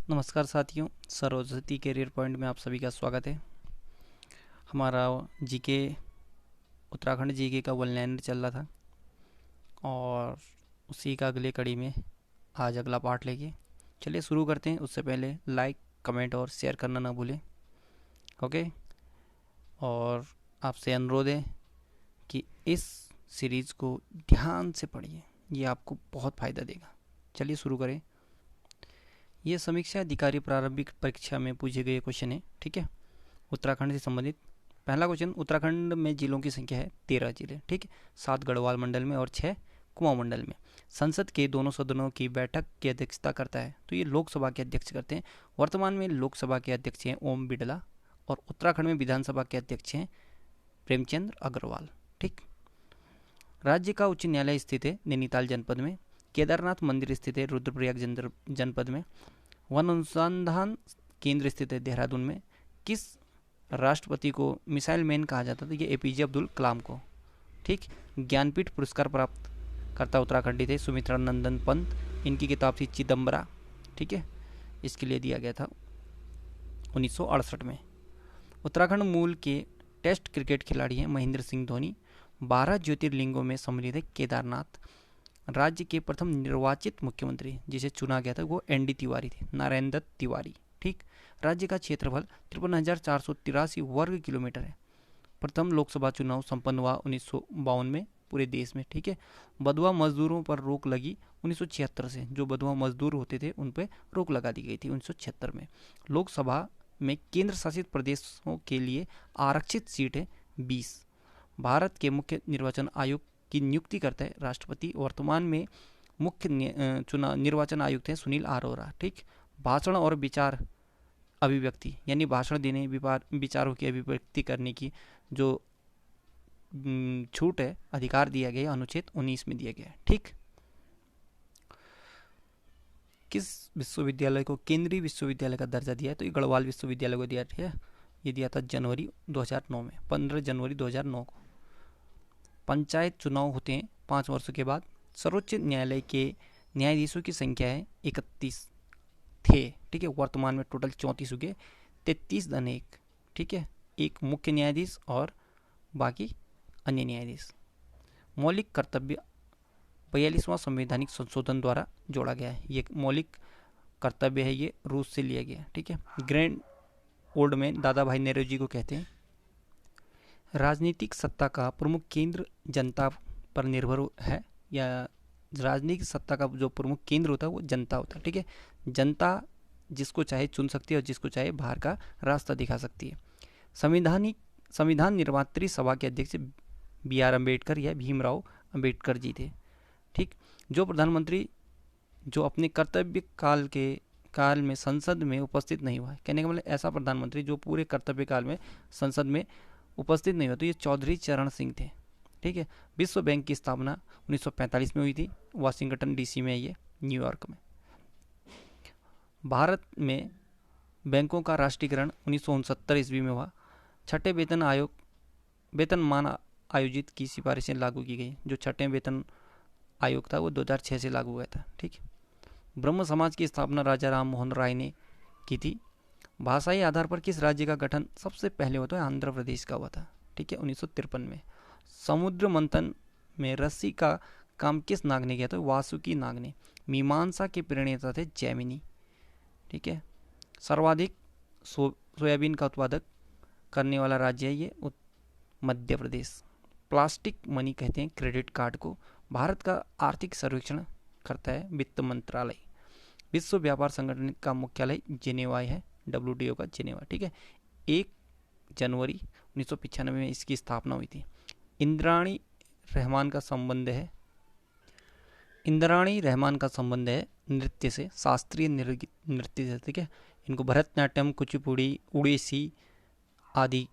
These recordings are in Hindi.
नमस्कार साथियों, सरस्वती कैरियर पॉइंट में आप सभी का स्वागत है। हमारा जीके उत्तराखंड जीके का वन लाइनर चल रहा था और उसी का अगले कड़ी में आज अगला पार्ट लेके चलिए शुरू करते हैं। उससे पहले लाइक, कमेंट और शेयर करना ना भूलें। ओके। और आपसे अनुरोध है कि इस सीरीज़ को ध्यान से पढ़िए, ये आपको बहुत फ़ायदा देगा। चलिए शुरू करें। ये समीक्षा अधिकारी प्रारंभिक परीक्षा में पूछे गए क्वेश्चन है। ठीक है, उत्तराखंड से संबंधित। पहला क्वेश्चन, उत्तराखंड में जिलों की संख्या है 13 जिले। ठीक है, 7 गढ़वाल मंडल में और 6 कुमाऊं मंडल में। संसद के दोनों सदनों की बैठक की अध्यक्षता करता है, तो ये लोकसभा के अध्यक्ष करते हैं। वर्तमान में लोकसभा के अध्यक्ष हैं ओम बिड़ला और उत्तराखंड में विधानसभा के अध्यक्ष हैं प्रेमचंद्र अग्रवाल। ठीक। राज्य का उच्च न्यायालय स्थित है नैनीताल जनपद में। केदारनाथ मंदिर स्थित है रुद्रप्रयाग जनपद में। वन अनुसंधान केंद्र स्थित है देहरादून में। किस राष्ट्रपति को मिसाइल मैन कहा जाता था? ये एपीजे अब्दुल कलाम को। ठीक। ज्ञानपीठ पुरस्कार प्राप्त करता उत्तराखंडी थे सुमित्रा नंदन पंत। इनकी किताब थी चिदम्बरा। ठीक है, इसके लिए दिया गया था 1968 में। उत्तराखंड मूल के टेस्ट क्रिकेट खिलाड़ी हैं महेंद्र सिंह धोनी। 12 ज्योतिर्लिंगों में सम्मिलित है केदारनाथ। राज्य के प्रथम निर्वाचित मुख्यमंत्री जिसे चुना गया था वो एनडी तिवारी थे, नारायण दत्त तिवारी। ठीक। राज्य का क्षेत्रफल 53,483 वर्ग किलोमीटर है। प्रथम लोकसभा चुनाव संपन्न हुआ 1952 में पूरे देश में। ठीक है। बधुआ मजदूरों पर रोक लगी 1976 से। जो बधुआ मजदूर होते थे उन पर रोक लगा दी गई थी 1976 में। लोकसभा में केंद्र शासित प्रदेशों के लिए आरक्षित सीट है 20। भारत के मुख्य निर्वाचन आयुक्त की नियुक्ति करता है राष्ट्रपति। वर्तमान में मुख्य चुनाव निर्वाचन आयुक्त हैं सुनील अरोरा। ठीक। भाषण और विचार अभिव्यक्ति यानी भाषण देने, विचारों की अभिव्यक्ति करने की जो छूट है, अधिकार दिया गया अनुच्छेद 19 में दिया गया है। ठीक। किस विश्वविद्यालय को केंद्रीय विश्वविद्यालय का दर्जा दिया है? तो ये गढ़वाल विश्वविद्यालय को दिया है। ये दिया था जनवरी 2009 में, 15 जनवरी 2009 को। पंचायत चुनाव होते हैं 5 वर्षों के बाद। सर्वोच्च न्यायालय के न्यायाधीशों की संख्या है 31 थे। ठीक है, वर्तमान में टोटल 34 हो गए, 33 धन 1। ठीक है, एक मुख्य न्यायाधीश और बाकी अन्य न्यायाधीश। मौलिक कर्तव्य 42वां संवैधानिक संशोधन द्वारा जोड़ा गया है। ये मौलिक कर्तव्य है, ये रूस से लिया गया है। ठीक है। ग्रैंड ओल्ड मैन दादा भाई नेहरू को कहते हैं। राजनीतिक सत्ता का प्रमुख केंद्र जनता पर निर्भर है, या राजनीतिक सत्ता का जो प्रमुख केंद्र होता है वो जनता होता है। ठीक है। जनता जिसको चाहे चुन सकती है और जिसको चाहे बाहर का रास्ता दिखा सकती है। संविधान निर्मात्री सभा के अध्यक्ष बी आर अम्बेडकर या भीमराव अम्बेडकर जी थे। ठीक। जो प्रधानमंत्री जो अपने कर्तव्य काल में संसद में उपस्थित नहीं हुआ है, कहने का मतलब ऐसा प्रधानमंत्री जो पूरे कर्तव्य काल में संसद में उपस्थित नहीं हुआ, तो ये चौधरी चरण सिंह थे। ठीक है। विश्व बैंक की स्थापना 1945 में हुई थी, वाशिंगटन डीसी में है, ये न्यूयॉर्क में। भारत में बैंकों का राष्ट्रीयकरण 1969 ईस्वी में हुआ। छठे वेतनमान आयोजित की सिफारिशें लागू की गई। जो छठे वेतन आयोग था वो 2006 से लागू हुआ था। ठीक। ब्रह्म समाज की स्थापना राजा राम मोहन राय ने की थी। भाषाई आधार पर किस राज्य का गठन सबसे पहले होता है? आंध्र प्रदेश का हुआ था। ठीक है, 1953 में। समुद्र मंथन में रस्सी का काम किस नाग ने किया था? वासुकी नाग ने। मीमांसा के प्रणेता थे जैमिनी। ठीक है। सर्वाधिक सोयाबीन का उत्पादक करने वाला राज्य है ये मध्य प्रदेश। प्लास्टिक मनी कहते हैं क्रेडिट कार्ड को। भारत का आर्थिक सर्वेक्षण करता है वित्त मंत्रालय। विश्व व्यापार संगठन का मुख्यालय जिनेवा है, WTO का जिनेवा। ठीक है। 1 जनवरी 1995 में इसकी स्थापना हुई थी। इंद्राणी रहमान का संबंध है नृत्य से, शास्त्रीय नृत्य से। ठीक है। इनको भरतनाट्यम, कुचिपुड़ी, उड़ीसी आदि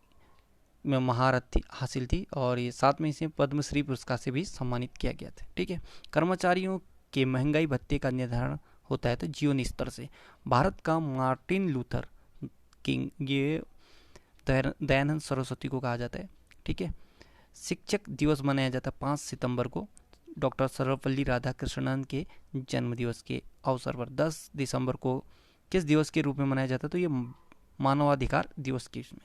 में महारत हासिल थी और ये साथ में इसे पद्मश्री पुरस्कार से भी सम्मानित किया गया था। ठीक है। कर्मचारियों के महंगाई भत्ते का निर्धारण होता है तो जीवन स्तर से। भारत का मार्टिन लूथर किंग, ये दयानंद सरस्वती को कहा जाता है। ठीक है। शिक्षक दिवस मनाया जाता है 5 सितंबर को डॉक्टर सर्वपल्ली राधाकृष्णन के जन्म दिवस के अवसर पर। 10 दिसंबर को किस दिवस के रूप में मनाया जाता है? तो ये मानवाधिकार दिवस के इसमें।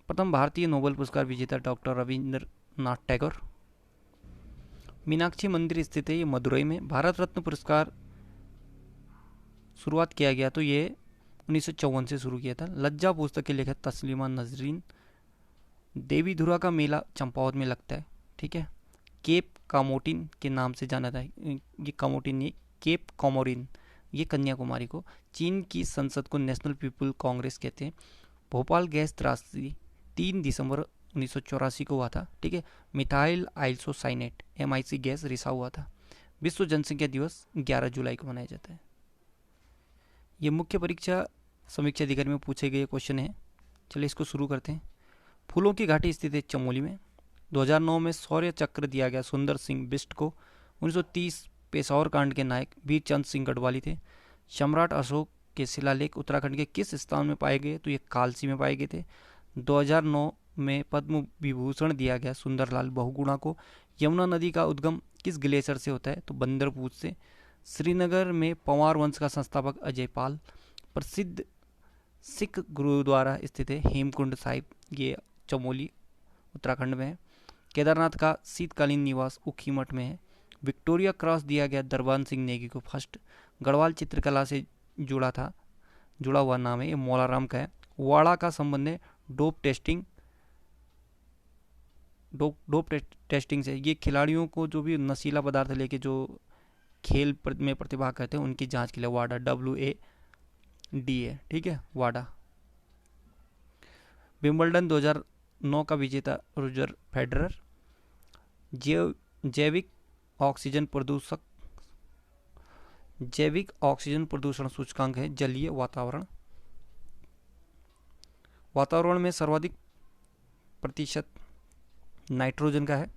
प्रथम भारतीय नोबेल पुरस्कार विजेता डॉक्टर रविंद्रनाथ टैगोर। मीनाक्षी मंदिर स्थित है ये मदुरई में। भारत रत्न पुरस्कार शुरुआत किया गया तो ये 1954 से शुरू किया था। लज्जा पुस्तक के लेखक तस्लीमा नजरीन। देवी धुरा का मेला चंपावत में लगता है, ठीक है। केप कामोटिन के नाम से जाना था, ये कामोटिन ये केप कॉमोरिन, ये कन्याकुमारी को। चीन की संसद को नेशनल पीपल कांग्रेस कहते हैं। भोपाल गैस त्रासदी 3 दिसंबर 1984 को हुआ था, ठीक है। मिथाइल आइसोसाइनेट MIC गैस रिसा हुआ था। विश्व जनसंख्या दिवस 11 जुलाई को मनाया जाता है। ये मुख्य परीक्षा समीक्षा अधिकारी में पूछे गए क्वेश्चन है। चलिए इसको शुरू करते हैं। फूलों की घाटी स्थित है चमोली में। 2009 में शौर्य चक्र दिया गया सुंदर सिंह बिष्ट को। 1930 पेशौर कांड के नायक वीर चंद सिंह गढ़वाली थे। सम्राट अशोक के शिलालेख उत्तराखंड के किस स्थान में पाए गए? तो ये कालसी में पाए गए थे। 2009 में पद्म विभूषण दिया गया सुंदरलाल बहुगुणा को। यमुना नदी का उद्गम किस ग्लेशियर से होता है? तो बंदरपूछ से। श्रीनगर में पंवार वंश का संस्थापक अजय पाल। प्रसिद्ध सिख गुरुद्वारा स्थित है हेमकुंड साहिब, ये चमोली उत्तराखंड में है। केदारनाथ का शीतकालीन निवास ऊखीमठ में है। विक्टोरिया क्रॉस दिया गया दरबान सिंह नेगी को फर्स्ट। गढ़वाल चित्रकला से जुड़ा हुआ नाम है, ये मौलाराम का है। वाड़ा का संबंध है डोप टेस्टिंग से। ये खिलाड़ियों को जो भी नशीला पदार्थ लेके जो खेल में प्रतिभाग करते हैं उनकी जांच के लिए वाडा WAD है, ठीक है, वाडा। विंबलडन 2009 का विजेता रोजर फेडरर। जैविक ऑक्सीजन प्रदूषण सूचकांक है जलीय वातावरण। वातावरण में सर्वाधिक प्रतिशत नाइट्रोजन का है।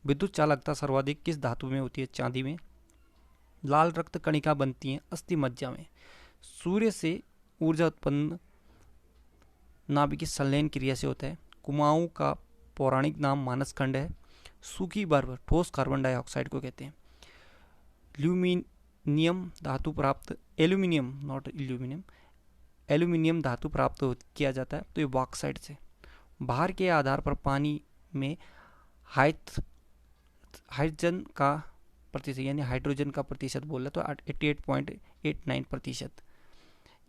विद्युत चालकता सर्वाधिक किस धातु में होती है? चांदी में। लाल रक्त कणिका बनती हैं अस्थि मज्जा में। सूर्य से ऊर्जा उत्पन्न नाभिकीय संलयन क्रिया से होता है। कुमाऊं का पौराणिक नाम मानसखंड है। सूखी बर्फ ठोस कार्बन डाइऑक्साइड को कहते हैं। एल्यूमिनियम धातु प्राप्त एल्यूमिनियम धातु प्राप्त किया जाता है तो ये बॉक्साइट से। भार के आधार पर पानी में हाइड्रोजन का प्रतिशत यानी हाइड्रोजन का प्रतिशत बोला तो 88.89%।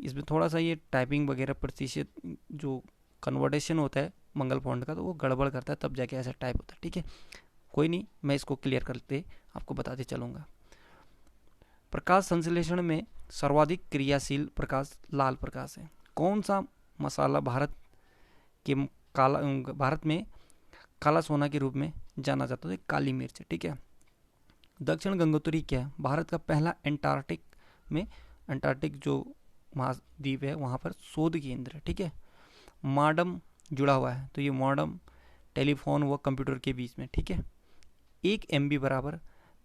इसमें थोड़ा सा ये टाइपिंग वगैरह प्रतिशत जो कन्वर्टेशन होता है मंगल फॉन्ट का तो वो गड़बड़ करता है, तब जाके ऐसा टाइप होता है, ठीक है। कोई नहीं, मैं इसको क्लियर करते आपको बताते चलूँगा। प्रकाश संश्लेषण में सर्वाधिक क्रियाशील प्रकाश लाल प्रकाश है। कौन सा मसाला भारत में काला सोना के रूप में जाना जाता है? काली मिर्च, ठीक है। दक्षिण गंगोत्री क्या है? भारत का पहला अंटार्कटिक जो महाद्वीप है वहाँ पर शोध केंद्र है, ठीक है। मॉडम जुड़ा हुआ है तो ये मॉडम टेलीफोन व कंप्यूटर के बीच में, ठीक है। 1 MB बराबर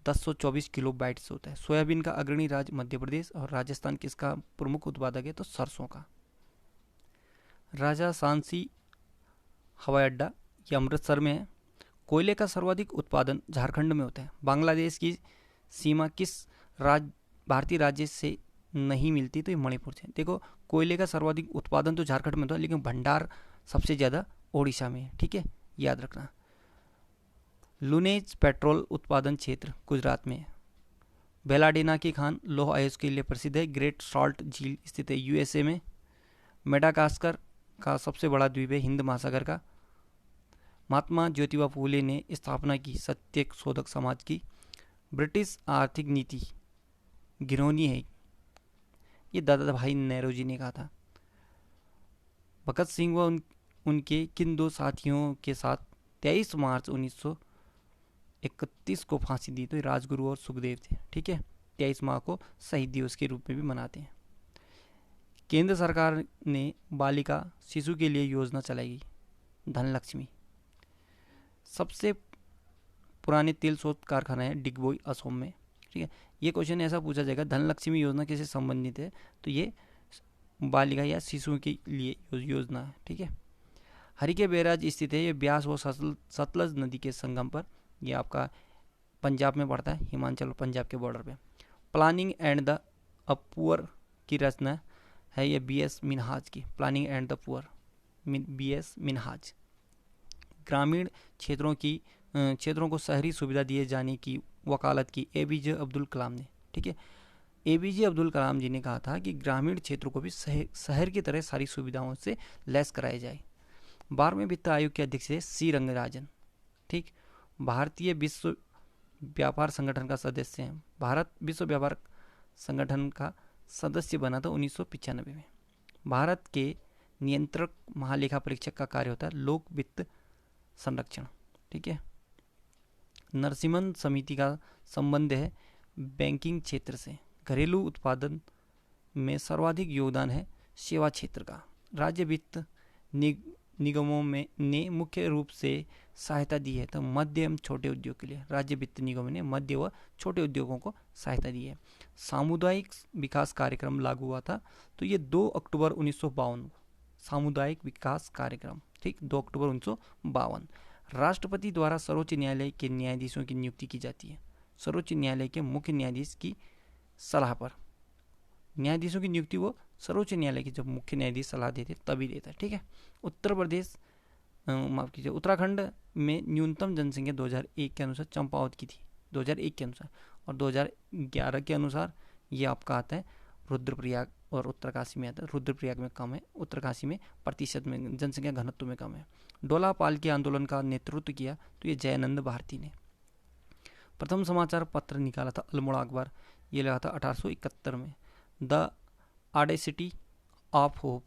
1024 किलोबाइट्स होता है। सोयाबीन का अग्रणी राज्य मध्य प्रदेश और राजस्थान किसका प्रमुख उत्पादक है? तो सरसों का। राजा सांसी हवाई अड्डा ये अमृतसर में है। कोयले का सर्वाधिक उत्पादन झारखंड में होता है। बांग्लादेश की सीमा किस भारतीय राज्य से नहीं मिलती? तो ये मणिपुर से। देखो कोयले का सर्वाधिक उत्पादन तो झारखंड में होता है लेकिन भंडार सबसे ज़्यादा ओडिशा में है, ठीक है, याद रखना। लुनेज पेट्रोल उत्पादन क्षेत्र गुजरात में है। बेलाडेना की खान लौह अयस्क के लिए प्रसिद्ध है। ग्रेट सॉल्ट झील स्थित है USA में। मेडागास्कर का सबसे बड़ा द्वीप है हिंद महासागर का। महात्मा ज्योतिबा फूले ने स्थापना की सत्य शोधक समाज की। ब्रिटिश आर्थिक नीति घिनौनी है, ये दादा भाई नेहरू जी ने कहा था। भगत सिंह व उनके किन 2 साथियों के साथ 23 मार्च 1931 को फांसी दी? तो राजगुरु और सुखदेव थे, ठीक है। 23 मार्च को शहीद दिवस के रूप में भी मनाते हैं। केंद्र सरकार ने बालिका शिशु के लिए योजना चलाई, धनलक्ष्मी। सबसे पुराने तेल शोध कारखाना है डिगबोई असम में, ठीक है। ये क्वेश्चन ऐसा पूछा जाएगा धनलक्ष्मी योजना किससे संबंधित है? तो ये बालिका या शिशुओं के लिए योजना है, ठीक है। हरिके बैराज स्थित है ये ब्यास व सतलज नदी के संगम पर। ये आपका पंजाब में पड़ता है, हिमाचल और पंजाब के बॉर्डर पे। प्लानिंग एंड द अपुअर की रचना है ये BS मिनहाज की, planning and the poor, BS Minhaj. ग्रामीण क्षेत्रों को शहरी सुविधा दिए जाने की वकालत की APJ अब्दुल कलाम ने। ठीक है, APJ अब्दुल कलाम जी ने कहा था कि ग्रामीण क्षेत्रों को भी शहर की तरह सारी सुविधाओं से लैस कराया जाए। 12वें वित्त आयोग के अध्यक्ष थे C रंगराजन। ठीक, भारतीय विश्व व्यापार संगठन का सदस्य हैं। भारत विश्व व्यापार संगठन का सदस्य बना था 1995 में। भारत के नियंत्रक महालेखा परीक्षक का कार्य होता है लोक वित्त संरक्षण। ठीक है, नरसिम्हन समिति का संबंध है बैंकिंग क्षेत्र से। घरेलू उत्पादन में सर्वाधिक योगदान है सेवा क्षेत्र का। राज्य वित्त निगमों में ने मुख्य रूप से सहायता दी है तो मध्य एवं छोटे उद्योग के लिए राज्य वित्त निगम ने मध्य व छोटे उद्योगों को सहायता दी है। सामुदायिक विकास कार्यक्रम लागू हुआ था तो ये 2 अक्टूबर 1952, सामुदायिक विकास कार्यक्रम। ठीक, 2 अक्टूबर 1952। राष्ट्रपति द्वारा सर्वोच्च न्यायालय के न्यायाधीशों की नियुक्ति की जाती है। सर्वोच्च न्यायालय के मुख्य न्यायाधीश की सलाह पर न्यायाधीशों की नियुक्ति वो सर्वोच्च न्यायालय के जब मुख्य न्यायाधीश सलाह देते तभी देता है। ठीक है, उत्तर प्रदेश माफ कीजिए उत्तराखंड में न्यूनतम जनसंख्या 2001 के अनुसार चंपावत की थी, 2001 के अनुसार, और 2011 के अनुसार ये आपका आता है रुद्रप्रयाग और उत्तरकाशी में आता है। रुद्रप्रयाग में कम है, उत्तरकाशी में प्रतिशत में जनसंख्या घनत्व में कम है। डोलापाल के आंदोलन का नेतृत्व किया तो ये जयानंद भारती ने। प्रथम समाचार पत्र निकाला था अल्मोड़ा अखबार, ये लगा था 1871 में। The audacity of hope,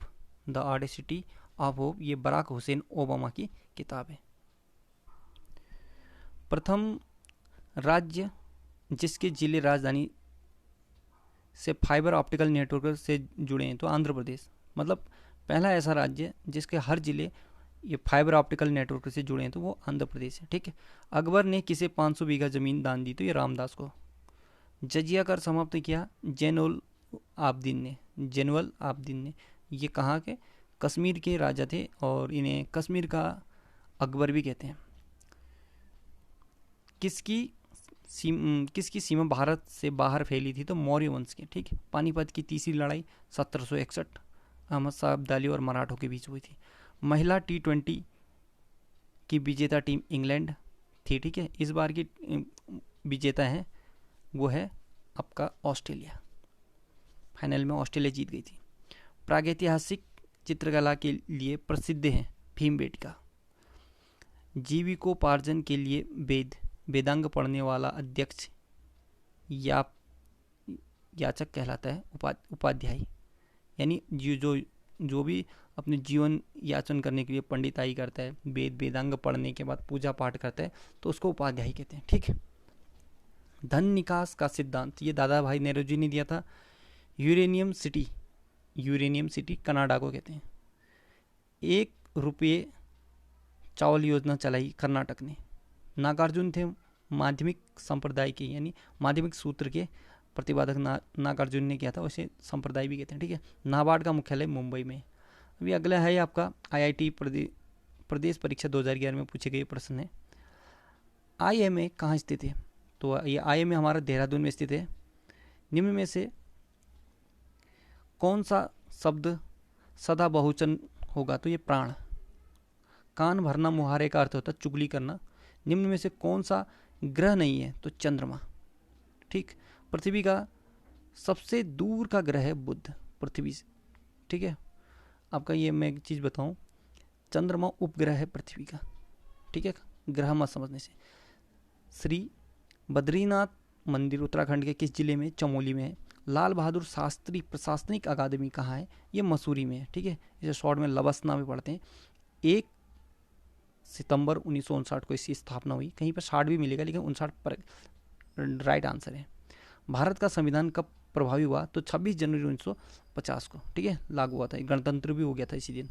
the audacity of hope, ये बराक हुसैन ओबामा की किताब है। प्रथम राज्य जिसके जिले राजधानी से फाइबर ऑप्टिकल नेटवर्क से जुड़े हैं तो आंध्र प्रदेश। मतलब पहला ऐसा राज्य जिसके हर जिले ये फाइबर ऑप्टिकल नेटवर्क से जुड़े हैं तो वो आंध्र प्रदेश है। ठीक है, अकबर ने किसे 500 बीघा जमीन दान दी तो ये रामदास को। जजिया कर समाप्त किया जैनुल आबदीन ने, जैनुल आबदीन ने। ये कहाँ के? कश्मीर के राजा थे और इन्हें कश्मीर का अकबर भी कहते हैं। किसकी सीमा भारत से बाहर फैली थी तो मौर्य वंश की। ठीक है, पानीपत की तीसरी लड़ाई 1761 अहमद शाह अब्दाली और मराठों के बीच हुई थी। महिला T20 की विजेता टीम इंग्लैंड थी। ठीक है, इस बार की विजेता है वो है आपका ऑस्ट्रेलिया। फाइनल में ऑस्ट्रेलिया जीत गई थी। प्रागैतिहासिक चित्रकला के लिए प्रसिद्ध है भीमबेटका। जीविकोपार्जन के लिए वेदांग पढ़ने वाला अध्यक्ष याचक कहलाता है। उपाध्यायी यानी जो भी अपने जीवन याचन करने के लिए पंडिताई करता है, वेदांग पढ़ने के बाद पूजा पाठ करता है तो उसको उपाध्यायी कहते हैं। ठीक है, धन निकास का सिद्धांत ये दादा भाई नेहरू ने दिया था। यूरेनियम सिटी कनाडा को कहते हैं। 1 रुपये चावल योजना चलाई कर्नाटक ने। नागार्जुन थे माध्यमिक संप्रदाय के यानी माध्यमिक सूत्र के प्रतिपादक नागार्जुन ने किया था, उसे संप्रदाय भी कहते हैं। ठीक है, नाबार्ड का मुख्यालय मुंबई में। अभी अगला है आपका IIT प्रदेश परीक्षा 2011 में पूछे गए प्रश्न है। IMA कहाँ स्थित है तो ये IMA हमारा देहरादून में स्थित है। निम्न में से कौन सा शब्द सदा बहुवचन होगा तो ये प्राण। कान भरना मुहारे का अर्थ होता है चुगली करना। निम्न में से कौन सा ग्रह नहीं है तो चंद्रमा। ठीक, पृथ्वी का सबसे दूर का ग्रह है बुध पृथ्वी से। ठीक है, आपका ये मैं एक चीज़ बताऊं, चंद्रमा उपग्रह है पृथ्वी का। ठीक है, ग्रह मत समझने से। श्री बद्रीनाथ मंदिर उत्तराखंड के किस जिले में? चमोली में है। लाल बहादुर शास्त्री प्रशासनिक अकादमी कहाँ है? ये मसूरी में है। ठीक है, इसे शॉर्ट में लबसना में पढ़ते हैं। 1 सितंबर 1959 को इसकी स्थापना हुई। कहीं पर 60 भी मिलेगा लेकिन 59 पर राइट आंसर है। भारत का संविधान कब प्रभावी हुआ तो 26 जनवरी 1950 को। ठीक है, लागू हुआ था, गणतंत्र भी हो गया था इसी दिन।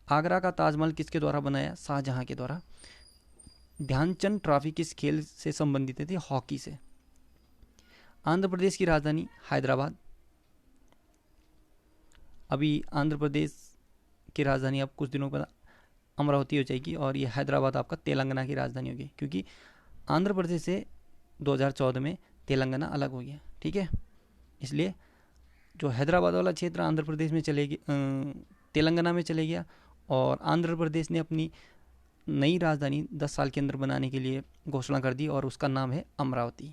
आगरा का ताजमहल किसके द्वारा बनाया? शाहजहां के द्वारा। ध्यानचंद ट्रॉफी किस खेल से संबंधित थी? हॉकी से। आंध्र प्रदेश की राजधानी हैदराबाद। अभी आंध्र प्रदेश की राजधानी अब कुछ दिनों बाद अमरावती हो जाएगी और ये हैदराबाद आपका तेलंगाना की राजधानी होगी, क्योंकि आंध्र प्रदेश से 2014 में तेलंगाना अलग हो गया। ठीक है, इसलिए जो हैदराबाद वाला क्षेत्र आंध्र प्रदेश में तेलंगाना में चले गया, और आंध्र प्रदेश ने अपनी नई राजधानी 10 साल के अंदर बनाने के लिए घोषणा कर दी और उसका नाम है अमरावती।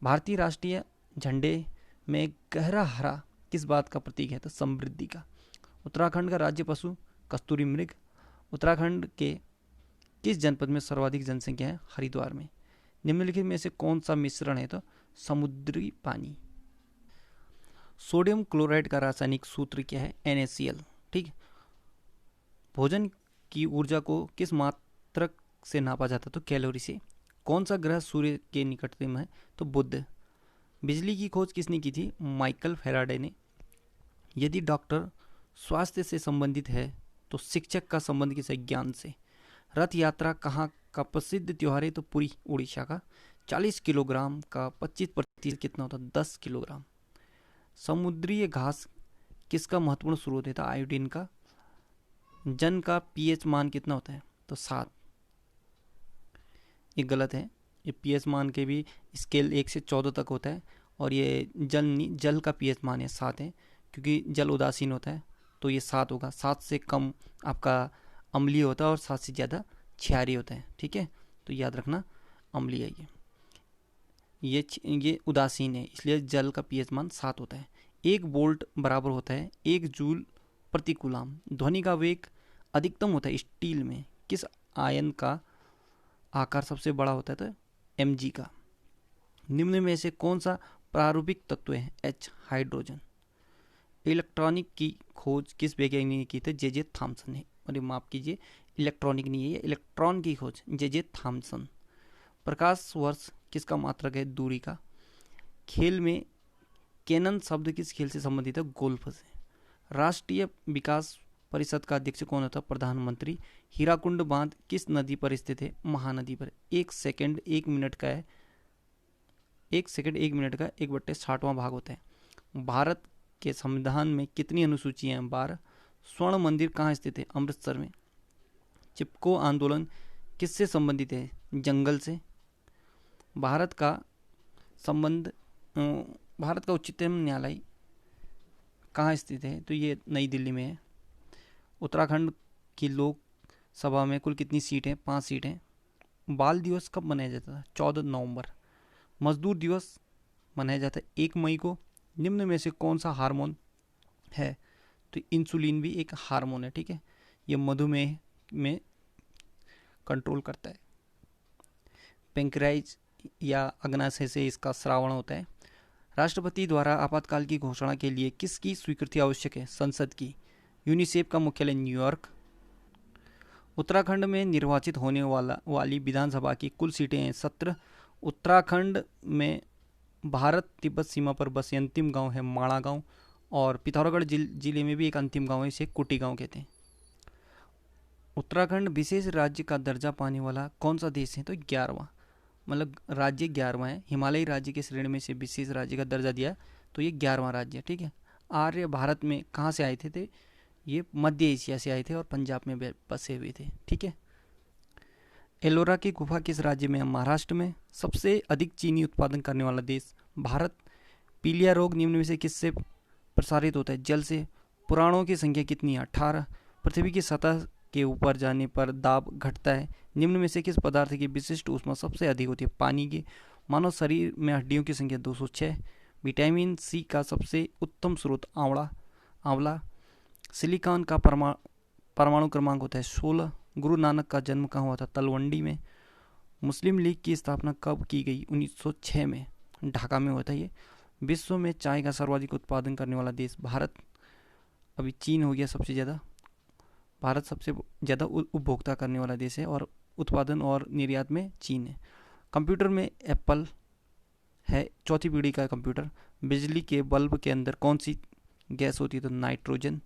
भारतीय राष्ट्रीय झंडे में गहरा हरा किस बात का प्रतीक है? तो समृद्धि का। उत्तराखंड का राज्य पशु कस्तूरी मृग। उत्तराखंड के किस जनपद में सर्वाधिक जनसंख्या है? हरिद्वार में। निम्नलिखित में से कौन सा मिश्रण है? तो समुद्री पानी। सोडियम क्लोराइड का रासायनिक सूत्र क्या है? NaCl। ठीक। भोजन की ऊर्जा को किस मात्रक से नापा जाता है? तो कैलोरी से। कौन सा ग्रह सूर्य के निकटतम है? तो बुध। बिजली की खोज किसने की थी? माइकल फैराडे ने। यदि डॉक्टर स्वास्थ्य से संबंधित है तो शिक्षक का संबंध किस है? ज्ञान से। रथ यात्रा कहाँ का प्रसिद्ध त्योहार है? तो पुरी, उड़ीसा का। 40 किलोग्राम का 25% कितना होता है? 10 किलोग्राम। समुद्रीय घास किसका महत्वपूर्ण स्रोत है? आयोडीन का। जन का पीएच मान कितना होता है? तो 7। ये गलत है। ये पीएच मान के भी स्केल 1 से 14 तक होता है, और ये जल का पीएच मान है 7 है, क्योंकि जल उदासीन होता है, तो ये 7 होगा। 7 से कम आपका अम्लीय होता है और 7 से ज़्यादा क्षारीय होता है। ठीक है, तो याद रखना अम्लीय है ये उदासीन है, इसलिए जल का पीएच मान 7 होता है। 1 वोल्ट बराबर होता है 1 जूल प्रति कूलाम। ध्वनि का वेग अधिकतम होता है स्टील में किस आयन का आकार सबसे बड़ा होता है? तो Mg का। निम्न में से कौन सा प्रारूपिक तत्व है? H, hydrogen. इलेक्ट्रॉनिक की खोज किस वैज्ञानिक ने की थी? जे थॉमसन ने। अरे माफ कीजिए, इलेक्ट्रॉनिक नहीं है, इलेक्ट्रॉन की खोज जे थॉमसन। प्रकाश वर्ष किसका मात्रक है? दूरी का। खेल में कैनन शब्द किस खेल से संबंधित है? गोल्फ से। राष्ट्रीय विकास परिषद का अध्यक्ष कौन होता है? प्रधानमंत्री। हीराकुंड बांध किस नदी पर स्थित है? महानदी पर। 1 सेकंड 1 मिनट का है, 1 सेकंड 1 मिनट का 1/60वां भाग होता है। भारत के संविधान में कितनी अनुसूचियां हैं? 12। स्वर्ण मंदिर कहाँ स्थित है? अमृतसर में। चिपको आंदोलन किससे संबंधित है? जंगल से। भारत का उच्चतम न्यायालय कहाँ स्थित है? तो ये नई दिल्ली में है। उत्तराखंड की लोकसभा में कुल कितनी सीटें? 5 सीटें। बाल दिवस कब मनाया जाता है? 14 नवंबर। मजदूर दिवस मनाया जाता है 1 मई को। निम्न में से कौन सा हार्मोन है? तो इंसुलिन भी एक हार्मोन है। ठीक है, ये मधुमेह में कंट्रोल करता है। पेंक्राइज या अग्नाशय से इसका श्रावण होता है। राष्ट्रपति द्वारा आपातकाल की घोषणा के लिए किसकी स्वीकृति आवश्यक है? संसद की। यूनिसेफ का मुख्यालय न्यूयॉर्क। उत्तराखंड में निर्वाचित होने वाली विधानसभा की कुल सीटें हैं 17। उत्तराखंड में भारत तिब्बत सीमा पर बसे अंतिम गांव है माणा गांव, और पिथौरागढ़ जिले में भी एक अंतिम गांव है, इसे कुटी गांव कहते हैं। उत्तराखंड विशेष राज्य का दर्जा पाने वाला कौन सा देश है? तो 11वां, मतलब राज्य 11वां है। हिमालयी राज्य के श्रेणी में से विशेष राज्य का दर्जा दिया, तो ये 11वां राज्य है। ठीक है। आर्य भारत में कहाँ से आए थे? ये मध्य एशिया से आए थे और पंजाब में बसे हुए थे। ठीक है। एलोरा की गुफा किस राज्य में है? महाराष्ट्र में। सबसे अधिक चीनी उत्पादन करने वाला देश? भारत। पीलिया रोग निम्न में से किससे प्रसारित होता है? जल से। पुराणों की संख्या कितनी है? 18। पृथ्वी की सतह के ऊपर जाने पर दाब घटता है। निम्न में से किस पदार्थ की विशिष्ट ऊष्मा सबसे अधिक होती है? पानी की। मानव शरीर में हड्डियों की संख्या 206। विटामिन सी का सबसे उत्तम स्रोत? आंवला। सिलिकॉन का परमाणु क्रमांक होता है 16। गुरु नानक का जन्म कहाँ हुआ था? तलवंडी में। मुस्लिम लीग की स्थापना कब की गई? 1906 में, ढाका में हुआ था ये। विश्व में चाय का सर्वाधिक उत्पादन करने वाला देश? भारत। अभी चीन हो गया सबसे ज़्यादा, भारत सबसे ज़्यादा उपभोक्ता करने वाला देश है, और उत्पादन और निर्यात में चीन है। कंप्यूटर में एप्पल है 4थी पीढ़ी का कंप्यूटर। बिजली के बल्ब के अंदर कौन सी गैस होती है? तो नाइट्रोजन।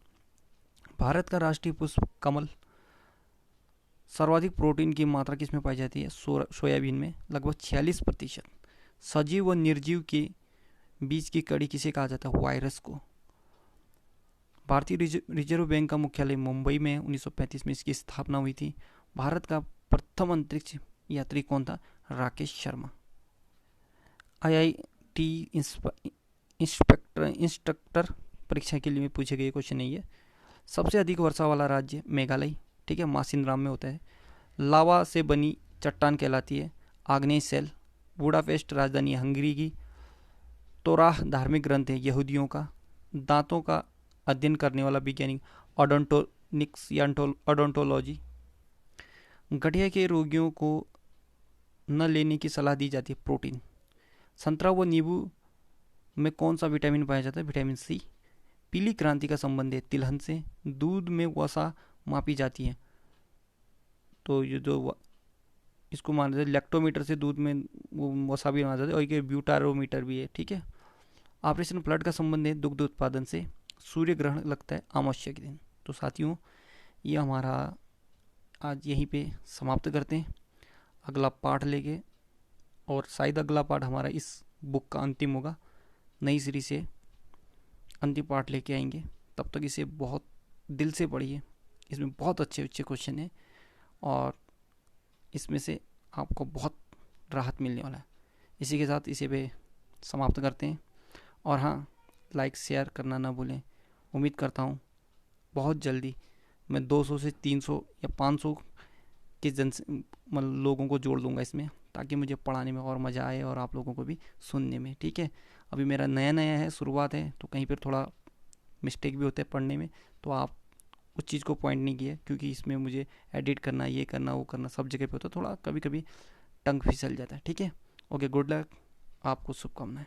भारत का राष्ट्रीय पुष्प कमल। सर्वाधिक प्रोटीन की मात्रा किसमें पाई जाती है? सोयाबीन में, लगभग 46%। सजीव व निर्जीव के बीच की कड़ी किसे कहा जाता है? वायरस को। भारतीय रिजर्व बैंक का मुख्यालय मुंबई में 1935 में इसकी स्थापना हुई थी। भारत का प्रथम अंतरिक्ष यात्री कौन था? राकेश शर्मा। IIT इंस्ट्रक्टर परीक्षा के लिए पूछे गए क्वेश्चन नहीं है। सबसे अधिक वर्षा वाला राज्य मेघालय, ठीक है, मासिनराम में होता है। लावा से बनी चट्टान कहलाती है आग्नेय सेल। बुडापेस्ट राजधानी है हंगरी की। तोराह धार्मिक ग्रंथ है यहूदियों का। दांतों का अध्ययन करने वाला वैज्ञानिक ओडोंटोनिक्स या ओडोंटोलॉजी। गठिया के रोगियों को न लेने की सलाह दी जाती है प्रोटीन। संतरा व नींबू में कौन सा विटामिन पाया जाता है? Vitamin C. पीली क्रांति का संबंध है तिलहन से। दूध में वसा मापी जाती है, तो ये जो इसको माना जाता है लैक्टोमीटर से दूध में वो वसा भी माना जाता है, और ये ब्यूटारोमीटर भी है, ठीक है। ऑपरेशन फ्लड का संबंध है दुग्ध उत्पादन से। सूर्य ग्रहण लगता है अमावस्या के दिन। तो साथियों, ये हमारा आज यहीं पे समाप्त करते हैं। अगला पाठ लेके, और शायद अगला पाठ हमारा इस बुक का अंतिम होगा। नई सीरीज से अंतिम पाठ लेके आएंगे। तब तक इसे बहुत दिल से पढ़िए, इसमें बहुत अच्छे अच्छे क्वेश्चन हैं और इसमें से आपको बहुत राहत मिलने वाला है। इसी के साथ इसे पे समाप्त करते हैं। और हाँ, लाइक शेयर करना ना भूलें। उम्मीद करता हूँ बहुत जल्दी मैं 200 से 300 या 500 के मतलब लोगों को जोड़ लूँगा इसमें, ताकि मुझे पढ़ाने में और मज़ा आए और आप लोगों को भी सुनने में, ठीक है। अभी मेरा नया नया है, शुरुआत है, तो कहीं पर थोड़ा मिस्टेक भी होते हैं पढ़ने में। तो आप उस चीज़ को पॉइंट नहीं किया, क्योंकि इसमें मुझे एडिट करना, ये करना, वो करना, सब जगह पे होता है, थोड़ा कभी कभी टंग फिसल जाता है, ठीक है। ओके, गुड लक, आपको शुभकामनाएं।